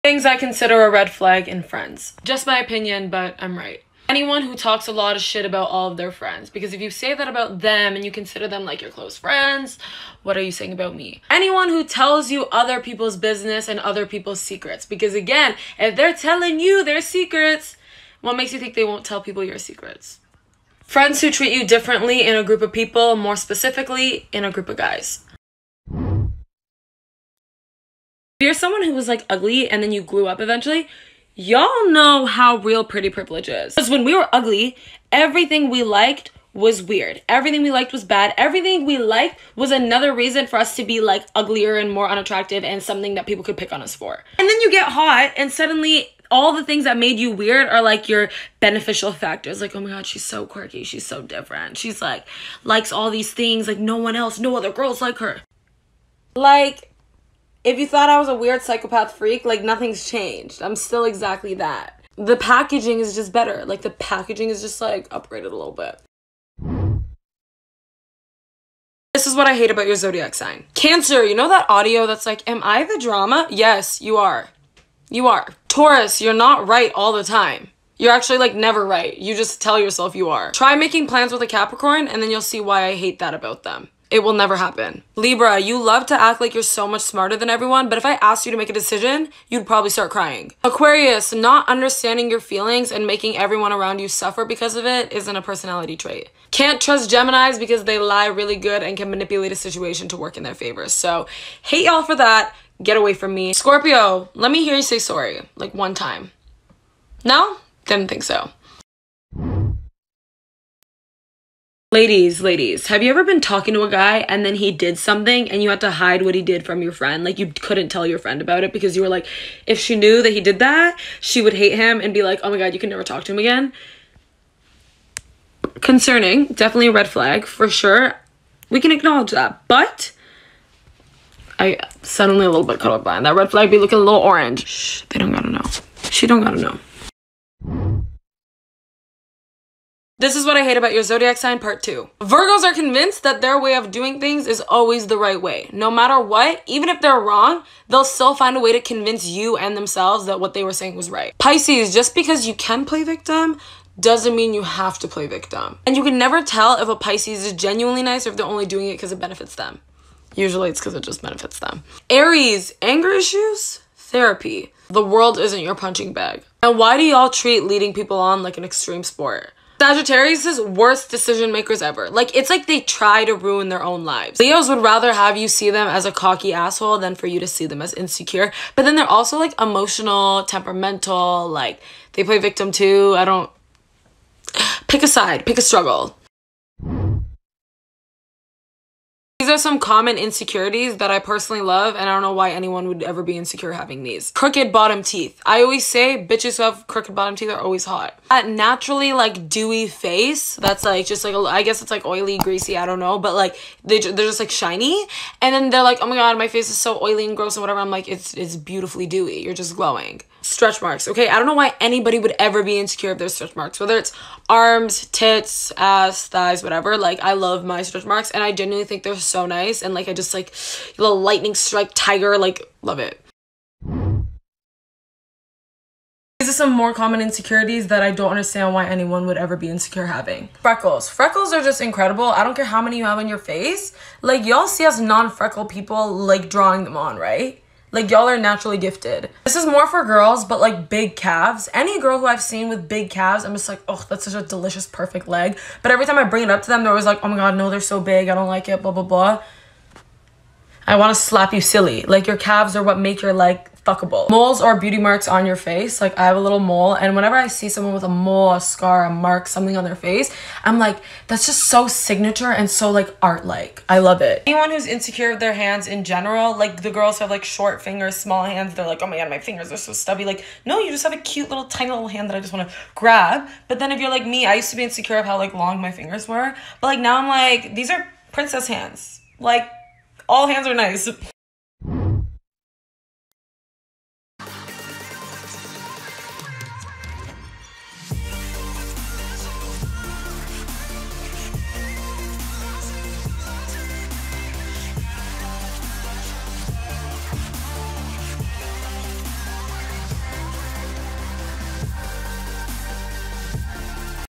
Things I consider a red flag in friends. Just my opinion, but I'm right. Anyone who talks a lot of shit about all of their friends. Because if you say that about them and you consider them like your close friends, what are you saying about me? Anyone who tells you other people's business and other people's secrets. Because again, if they're telling you their secrets, what makes you think they won't tell people your secrets? Friends who treat you differently in a group of people, more specifically in a group of guys. If you're someone who was like ugly and then you grew up eventually, y'all know how real pretty privilege is. Because when we were ugly, everything we liked was weird. Everything we liked was bad. Everything we liked was another reason for us to be like uglier and more unattractive and something that people could pick on us for. And then you get hot and suddenly all the things that made you weird are like your beneficial factors. Like, oh my God, she's so quirky. She's so different. She's like, likes all these things like no one else, no other girls like her. Like, if you thought I was a weird psychopath freak, like nothing's changed. I'm still exactly that. The packaging is just better. Like the packaging is just like upgraded a little bit. This is what I hate about your zodiac sign. Cancer, you know that audio that's like, am I the drama? Yes, you are. You are. Taurus, you're not right all the time. You're actually like never right. You just tell yourself you are. Try making plans with a Capricorn and then you'll see why I hate that about them. It will never happen. Libra, you love to act like you're so much smarter than everyone, but if I asked you to make a decision, you'd probably start crying. Aquarius, not understanding your feelings and making everyone around you suffer because of it isn't a personality trait. Can't trust Geminis because they lie really good and can manipulate a situation to work in their favor. So, hate y'all for that. Get away from me. Scorpio, let me hear you say sorry. Like one time. No? Didn't think so. Ladies, have you ever been talking to a guy and then he did something and you had to hide what he did from your friend? Like you couldn't tell your friend about it because you were like, if she knew that he did that, she would hate him and be like, oh my God, you can never talk to him again. Concerning, definitely a red flag for sure. We can acknowledge that, but I suddenly a little bit colorblind. That red flag be looking a little orange. Shh, they don't gotta know. She don't gotta know. This is what I hate about your zodiac sign, part 2. Virgos are convinced that their way of doing things is always the right way. No matter what, even if they're wrong, they'll still find a way to convince you and themselves that what they were saying was right. Pisces, just because you can play victim doesn't mean you have to play victim. And you can never tell if a Pisces is genuinely nice or if they're only doing it because it benefits them. Usually it's because it just benefits them. Aries, anger issues? Therapy. The world isn't your punching bag. And why do y'all treat leading people on like an extreme sport? Sagittarius is worst decision makers ever. Like, it's like they try to ruin their own lives. Leos would rather have you see them as a cocky asshole than for you to see them as insecure. But then they're also like emotional, temperamental, like they play victim too. I don't... Pick a side, pick a struggle. These are some common insecurities that I personally love, and I don't know why anyone would ever be insecure having these. Crooked bottom teeth. I always say bitches who have crooked bottom teeth are always hot. That naturally like dewy face, that's like just like, I guess it's like oily, greasy, I don't know, but like they're just like shiny, and then they're like, oh my God, my face is so oily and gross and whatever. I'm like, it's beautifully dewy. You're just glowing. Stretch marks. Okay, I don't know why anybody would ever be insecure if there's stretch marks, whether it's arms, tits, ass, thighs, whatever. Like, I love my stretch marks and I genuinely think they're so nice, and like I just like little lightning strike tiger, like love it. These are some more common insecurities that I don't understand why anyone would ever be insecure having. Freckles. Freckles are just incredible. I don't care how many you have on your face. Like, y'all see us non-freckle people like drawing them on, right? Like, y'all are naturally gifted. This is more for girls, but like big calves. Any girl who I've seen with big calves, I'm just like, oh, that's such a delicious, perfect leg. But every time I bring it up to them, they're always like, oh my God, no, they're so big. I don't like it, blah, blah, blah. I want to slap you silly. Like, your calves are what make your leg fuckable. Moles or beauty marks on your face. Like, I have a little mole, and whenever I see someone with a mole, a scar, a mark, something on their face, I'm like, that's just so signature and so like art-like. I love it. Anyone who's insecure with their hands in general, like the girls who have like short fingers, small hands, they're like, oh my God, my fingers are so stubby. Like, no, you just have a cute little tiny little hand that I just want to grab. But then if you're like me, I used to be insecure of how like long my fingers were, but like now I'm like, these are princess hands. Like, all hands are nice.